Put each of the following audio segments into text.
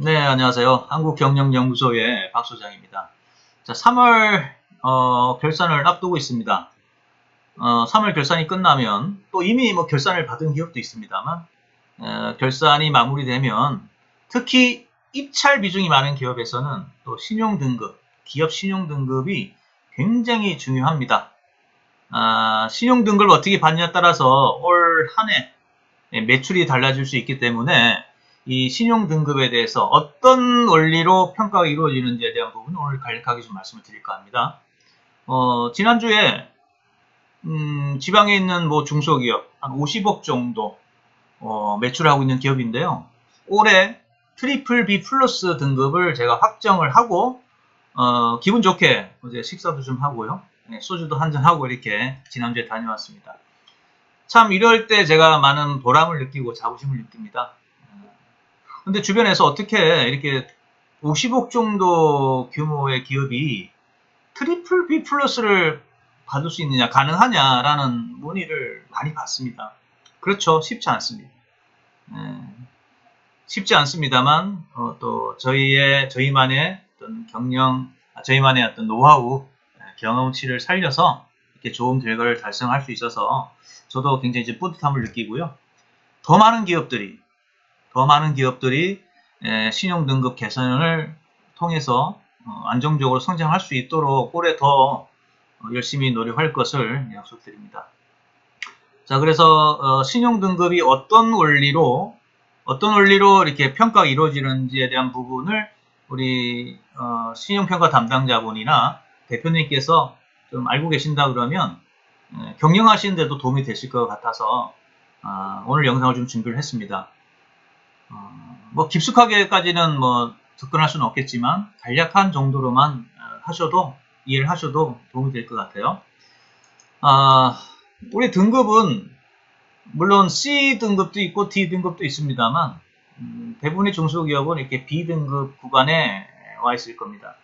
네, 안녕하세요. 한국경영연구소의 박 소장입니다. 자, 3월 결산을 앞두고 있습니다. 3월 결산이 끝나면 또 이미 뭐 결산을 받은 기업도 있습니다만 결산이 마무리되면 특히 입찰 비중이 많은 기업에서는 또 신용등급, 기업 신용등급이 굉장히 중요합니다. 신용등급을 어떻게 받냐에 따라서 올 한 해 매출이 달라질 수 있기 때문에 이 신용등급에 대해서 어떤 원리로 평가가 이루어지는지에 대한 부분을 오늘 간략하게 좀 말씀을 드릴까 합니다. 지난주에 지방에 있는 뭐 중소기업 한 50억 정도 매출하고 있는 기업인데요. 올해 트리플 B 플러스 등급을 제가 확정을 하고 기분 좋게 어제 식사도 좀 하고요. 소주도 한잔 하고 이렇게 지난주에 다녀왔습니다. 참 이럴 때 제가 많은 보람을 느끼고 자부심을 느낍니다. 근데 주변에서 어떻게 이렇게 50억 정도 규모의 기업이 트리플 B 플러스를 받을 수 있느냐, 가능하냐라는 문의를 많이 받습니다. 그렇죠. 쉽지 않습니다. 쉽지 않습니다만, 또 저희만의 어떤 저희만의 어떤 노하우, 경험치를 살려서 이렇게 좋은 결과를 달성할 수 있어서 저도 굉장히 이제 뿌듯함을 느끼고요. 더 많은 기업들이 신용등급 개선을 통해서 안정적으로 성장할 수 있도록 올해 더 열심히 노력할 것을 약속드립니다. 자, 그래서 신용등급이 어떤 원리로 이렇게 평가가 이루어지는지에 대한 부분을 우리 신용평가 담당자분이나 대표님께서 좀 알고 계신다 그러면 경영하시는데도 도움이 되실 것 같아서 오늘 영상을 좀 준비를 했습니다. 뭐 깊숙하게까지는 뭐 접근할 수는 없겠지만 간략한 정도로만 이해를 하셔도 도움이 될 것 같아요. 우리 등급은 물론 C 등급도 있고 D 등급도 있습니다만 대부분의 중소기업은 이렇게 B 등급 구간에 와 있을 겁니다.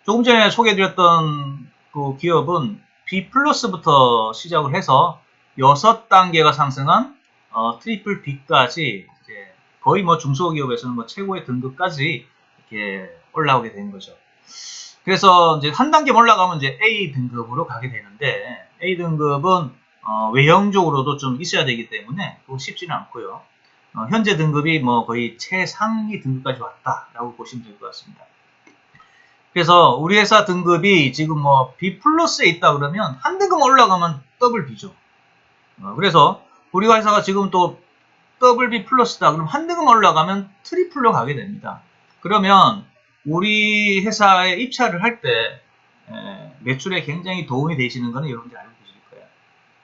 조금 전에 소개해드렸던 그 기업은 B 플러스부터 시작을 해서 6단계가 상승한 트리플 B까지 이제 거의 뭐 중소기업에서는 뭐 최고의 등급까지 이렇게 올라오게 된 거죠. 그래서 이제 한 단계 올라가면 이제 A 등급으로 가게 되는데 A 등급은 외형적으로도 좀 있어야 되기 때문에 그거 쉽지는 않고요. 현재 등급이 뭐 거의 최상위 등급까지 왔다라고 보시면 될 것 같습니다. 그래서 우리 회사 등급이 지금 뭐 B 플러스에 있다 그러면 한 등급 올라가면 더블 B죠. 그래서 우리 회사가 지금 또 더블 B 플러스다 그럼 한 등급 올라가면 트리플로 가게 됩니다. 그러면 우리 회사에 입찰을 할 때 매출에 굉장히 도움이 되시는 것은 여러분들이 알고 계실 거예요.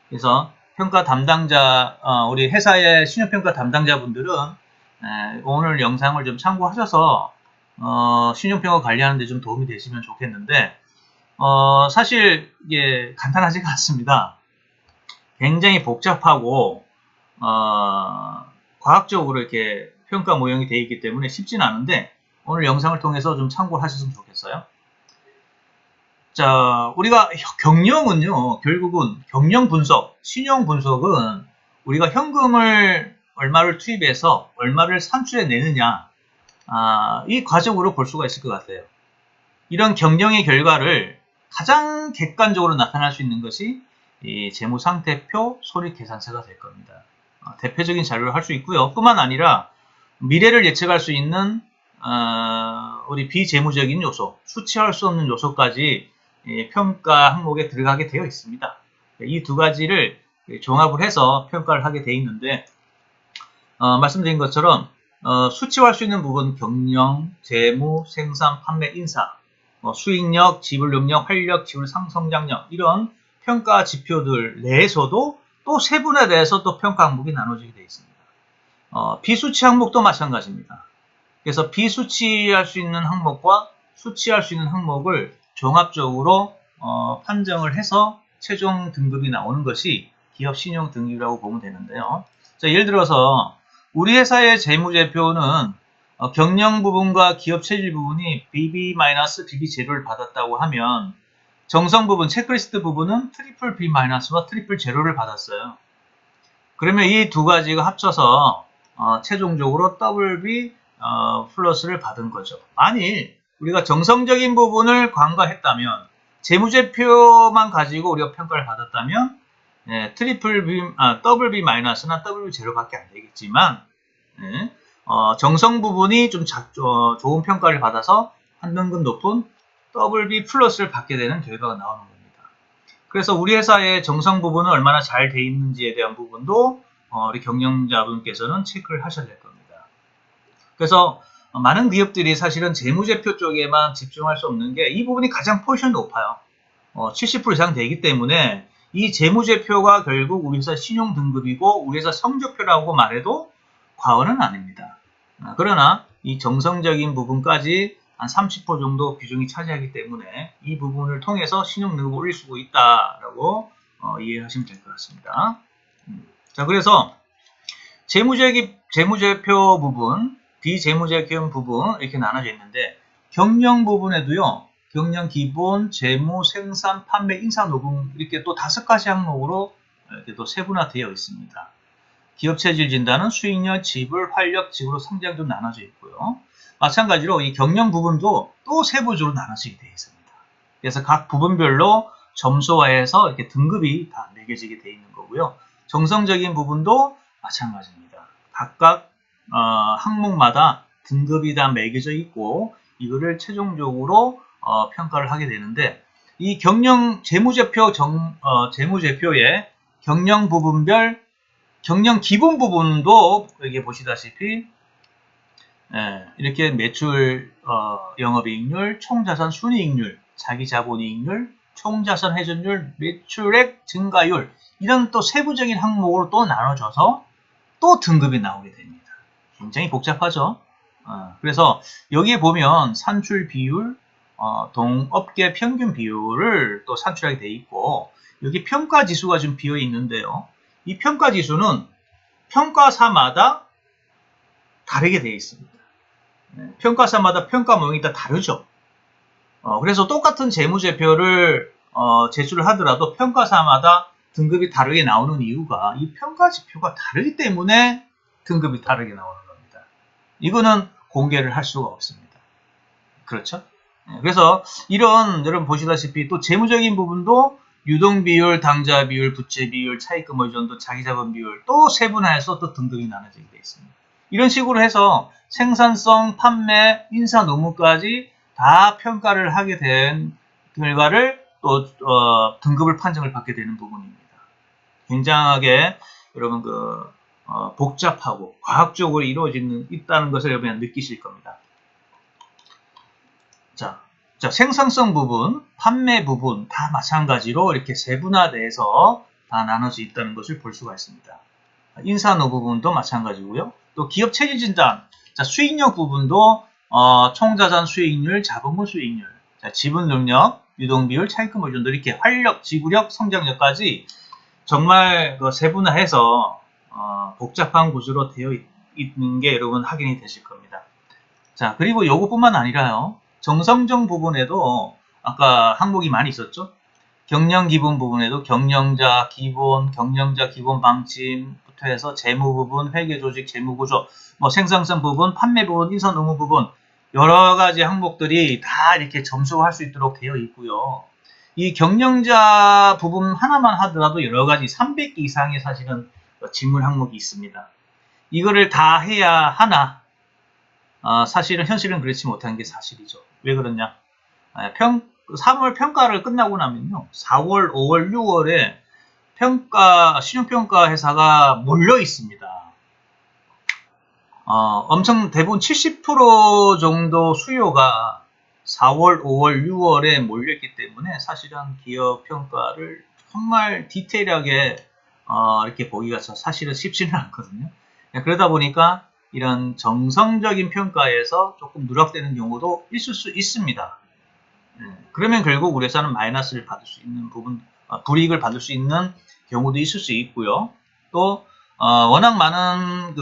그래서 평가 담당자, 우리 회사의 신용평가 담당자분들은 오늘 영상을 좀 참고하셔서 신용평가 관리하는 데 좀 도움이 되시면 좋겠는데 사실 이게 간단하지가 않습니다. 굉장히 복잡하고 과학적으로 이렇게 평가 모형이 되어 있기 때문에 쉽지는 않은데 오늘 영상을 통해서 좀 참고하셨으면 좋겠어요. 자, 우리가 경영은요, 결국은 경영 분석, 신용 분석은 우리가 현금을 얼마를 투입해서 얼마를 산출해 내느냐, 이 과정으로 볼 수가 있을 것 같아요. 이런 경영의 결과를 가장 객관적으로 나타날 수 있는 것이 이 재무상태표 손익계산서가 될 겁니다. 대표적인 자료를 할 수 있고요. 뿐만 아니라 미래를 예측할 수 있는 우리 비재무적인 요소, 수치할 수 없는 요소까지 평가 항목에 들어가게 되어 있습니다. 이 두 가지를 종합을 해서 평가를 하게 되어 있는데 말씀드린 것처럼 수치화할 수 있는 부분 경영, 재무, 생산, 판매, 인사, 수익력, 지불 능력, 활력, 지불 성장력 이런 평가 지표들 내에서도 또 세분에 대해서 또 평가 항목이 나눠지게 되어 있습니다. 비수치 항목도 마찬가지입니다. 그래서 비수치할 수 있는 항목과 수치할 수 있는 항목을 종합적으로 판정을 해서 최종 등급이 나오는 것이 기업 신용 등급이라고 보면 되는데요. 자, 예를 들어서 우리 회사의 재무제표는 경영 부분과 기업 체질 부분이 BB-BB 제로를 받았다고 하면 정성 부분, 체크리스트 부분은 트리플 B-와 트리플 제로를 받았어요. 그러면 이 두 가지가 합쳐서 최종적으로 더블 B 플러스를 받은 거죠. 만일 우리가 정성적인 부분을 간과했다면, 재무제표만 가지고 우리가 평가를 받았다면, 더블 B 마이너스나 더블 B 제로밖에 안 되겠지만, 정성 부분이 좀 좋은 평가를 받아서 한 등급 높은 더블 B 플러스를 받게 되는 결과가 나오는 겁니다. 그래서 우리 회사의 정성 부분은 얼마나 잘 돼 있는지에 대한 부분도 우리 경영자분께서는 체크를 하셔야 될 겁니다. 그래서 많은 기업들이 사실은 재무제표 쪽에만 집중할 수 없는 게 이 부분이 가장 포지션이 높아요. 70% 이상 되기 때문에 이 재무제표가 결국 우리 회사 신용 등급이고 우리 회사 성적표라고 말해도 과언은 아닙니다. 그러나 이 정성적인 부분까지 한 30% 정도 비중이 차지하기 때문에 이 부분을 통해서 신용 등급을 올릴 수 있다라고 이해하시면 될 것 같습니다. 자, 그래서 재무제표 부분, 비재무제표 부분 이렇게 나눠져 있는데, 경영 부분에도요, 경영 기본, 재무, 생산, 판매, 인사, 노동 이렇게 또 5가지 항목으로 이렇게 또 세분화되어 있습니다. 기업 체질 진단은 수익률, 지불, 활력, 지불로 성장도 나눠져 있고요. 마찬가지로 이 경영 부분도 또 세부적으로 나눠지게 되어 있습니다. 그래서 각 부분별로 점수화해서 이렇게 등급이 다 매겨지게 되어 있는 거고요. 정성적인 부분도 마찬가지입니다. 각각 항목마다 등급이 다 매겨져 있고 이거를 최종적으로 평가를 하게 되는데, 이 재무제표의 경영 부분별 경영 기본 부분도 여기 보시다시피 이렇게 매출, 영업이익률, 총자산 순이익률, 자기자본이익률, 총자산 회전율, 매출액 증가율 이런 또 세부적인 항목으로 또 나눠져서 또 등급이 나오게 됩니다. 굉장히 복잡하죠. 그래서 여기에 보면 산출 비율, 동업계 평균 비율을 또 산출하게 돼 있고, 여기 평가 지수가 좀 비어 있는데요. 이 평가 지수는 평가사마다 다르게 되어 있습니다. 평가사마다 평가 모형이 다 다르죠. 그래서 똑같은 재무제표를 제출을 하더라도 평가사마다 등급이 다르게 나오는 이유가 이 평가 지표가 다르기 때문에 등급이 다르게 나오는 겁니다. 이거는 공개를 할 수가 없습니다. 그렇죠? 그래서 여러분 보시다시피 또 재무적인 부분도 유동비율, 당좌비율, 부채비율, 차입금 의존도, 자기자본 비율 또 세분화해서 또 등급이 나눠지게 되어 있습니다. 이런 식으로 해서 생산성, 판매, 인사, 노무까지 다 평가를 하게 된 결과를 또 등급을 판정을 받게 되는 부분입니다. 굉장하게 여러분 복잡하고 과학적으로 있다는 것을 여러분 느끼실 겁니다. 자, 생산성 부분, 판매 부분 다 마찬가지로 이렇게 세분화돼서 다 나눠져 있다는 것을 볼 수가 있습니다. 인사노 부분도 마찬가지고요. 또 기업 체질 진단, 수익력 부분도 총자산 수익률, 자본금 수익률, 지분 능력, 유동비율, 차입금 의존도 이렇게 활력, 지구력, 성장력까지 정말 세분화해서 복잡한 구조로 되어 있는 게 여러분 확인이 되실 겁니다. 자, 그리고 이것뿐만 아니라요. 정성정 부분에도 아까 항목이 많이 있었죠. 경영 기본 부분에도 경영자 기본 방침부터 해서 재무 부분, 회계 조직, 재무 구조, 생산성 부분, 판매 부분, 인사 노무 부분 여러 가지 항목들이 다 이렇게 점수할 수 있도록 되어 있고요. 이 경영자 부분 하나만 하더라도 여러 가지 300개 이상의 사실은 질문 항목이 있습니다. 이거를 다 해야 하나? 사실은 현실은 그렇지 못한 게 사실이죠. 왜 그러냐? 3월 평가를 끝나고 나면요. 4월, 5월, 6월에 신용평가 회사가 몰려 있습니다. 엄청 대부분 70% 정도 수요가 4월, 5월, 6월에 몰려있기 때문에 사실은 기업 평가를 정말 디테일하게 이렇게 보기가 사실은 쉽지는 않거든요. 그러다 보니까 이런 정성적인 평가에서 조금 누락되는 경우도 있을 수 있습니다. 그러면 결국 우리 회사는 마이너스를 받을 수 있는 부분, 불이익을 받을 수 있는 경우도 있을 수 있고요. 또 워낙 많은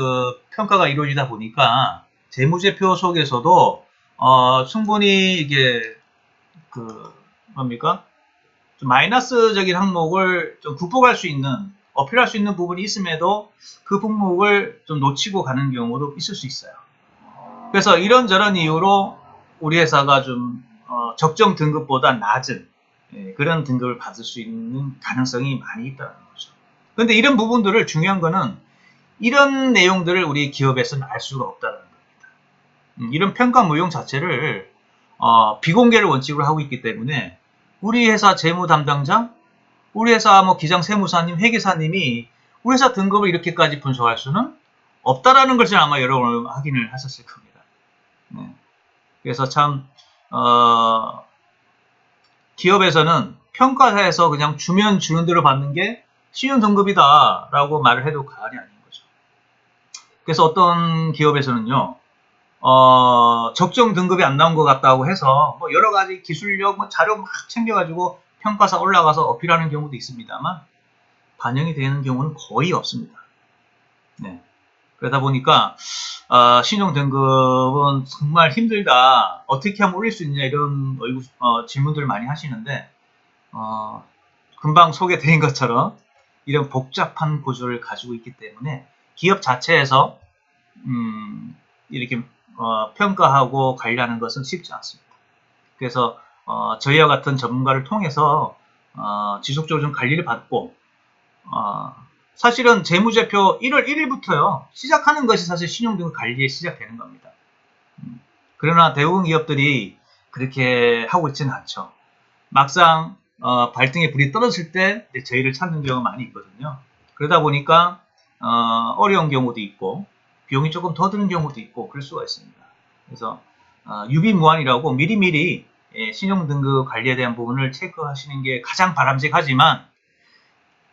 평가가 이루어지다 보니까 재무제표 속에서도 충분히 이게 좀 마이너스적인 항목을 좀 극복할 수 있는, 어필할 수 있는 부분이 있음에도 그 품목을 좀 놓치고 가는 경우도 있을 수 있어요. 그래서 이런저런 이유로 우리 회사가 좀 적정 등급보다 낮은 그런 등급을 받을 수 있는 가능성이 많이 있다는 거죠. 그런데 이런 부분들을 중요한 거는 이런 내용들을 우리 기업에서는 알 수가 없다는 겁니다. 이런 평가 무용 자체를 비공개를 원칙으로 하고 있기 때문에 우리 회사 재무 담당자, 우리 회사 뭐 기장 세무사님, 회계사님이 우리 회사 등급을 이렇게까지 분석할 수는 없다라는 것을 아마 여러분 확인을 하셨을 겁니다. 네. 그래서 참 기업에서는 평가사에서 그냥 주면 주는 대로 받는 게 신용 등급이다 라고 말을 해도 과언이 아닌 거죠. 그래서 어떤 기업에서는요, 적정 등급이 안 나온 것 같다고 해서 뭐 여러 가지 기술력, 뭐 자료 막 챙겨가지고 평가사 올라가서 어필하는 경우도 있습니다만 반영이 되는 경우는 거의 없습니다. 네. 그러다 보니까 신용 등급은 정말 힘들다. 어떻게 하면 올릴 수 있냐 이런 질문들을 많이 하시는데 금방 소개드린 것처럼 이런 복잡한 구조를 가지고 있기 때문에 기업 자체에서 이렇게 평가하고 관리하는 것은 쉽지 않습니다. 그래서 저희와 같은 전문가를 통해서 지속적으로 좀 관리를 받고 사실은 재무제표 1월 1일부터요 시작하는 것이 사실 신용등급 관리에 시작되는 겁니다. 그러나 대부분 기업들이 그렇게 하고 있지는 않죠. 막상 발등에 불이 떨어질 때 저희를 찾는 경우가 많이 있거든요. 그러다 보니까 어려운 경우도 있고 비용이 조금 더 드는 경우도 있고 그럴 수가 있습니다. 그래서 유비무환이라고 미리미리 신용등급 관리에 대한 부분을 체크하시는 게 가장 바람직하지만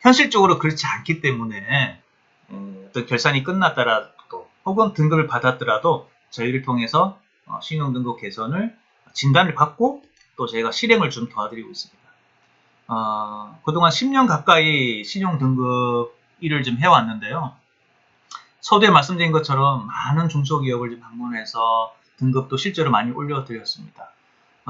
현실적으로 그렇지 않기 때문에 어떤 결산이 끝났더라도 혹은 등급을 받았더라도 저희를 통해서 신용등급 개선을 진단을 받고 또 저희가 실행을 좀 도와드리고 있습니다. 그동안 10년 가까이 신용등급 일을 좀 해왔는데요. 서두에 말씀드린 것처럼 많은 중소기업을 좀 방문해서 등급도 실제로 많이 올려드렸습니다.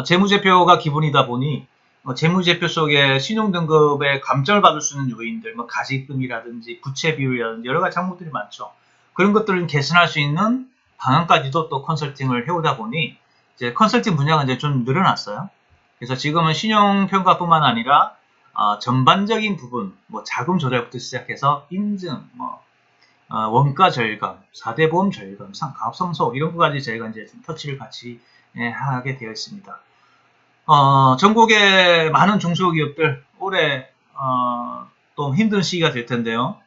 재무제표가 기본이다 보니 재무제표 속에 신용등급에 감점을 받을 수 있는 요인들, 뭐 가지금이라든지 부채 비율이라든지 여러 가지 항목들이 많죠. 그런 것들을 개선할 수 있는 방안까지도 또 컨설팅을 해오다 보니 이제 컨설팅 분야가 이제 좀 늘어났어요. 그래서 지금은 신용평가뿐만 아니라 전반적인 부분, 뭐 자금 조달부터 시작해서 인증, 뭐 원가 절감, 4대 보험 절감, 가업성소 이런 것까지 저희가 이제 좀 터치를 같이 하게 되어 있습니다. 전국의 많은 중소기업들 올해 또 힘든 시기가 될 텐데요.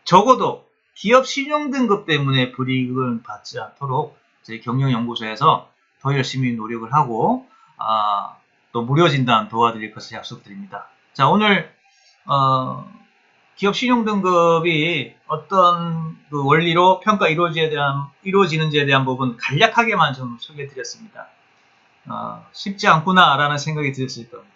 적어도 기업 신용등급 때문에 불이익을 받지 않도록 저희 경영연구소에서 더 열심히 노력을 하고 또 무료 진단 도와드릴 것을 약속드립니다. 자, 오늘 기업 신용등급이 어떤 그 원리로 평가 이루어지는지에 대한 부분 간략하게만 좀 소개해드렸습니다. 쉽지 않구나라는 생각이 들었을 겁니다.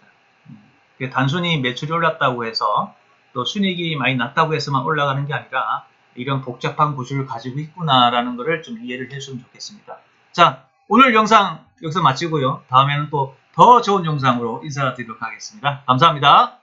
단순히 매출이 올랐다고 해서 또 순이익이 많이 났다고 해서만 올라가는 게 아니라 이런 복잡한 구조를 가지고 있구나라는 것을 좀 이해를 해주시면 좋겠습니다. 자, 오늘 영상 여기서 마치고요. 다음에는 또 더 좋은 영상으로 인사드리도록 하겠습니다. 감사합니다.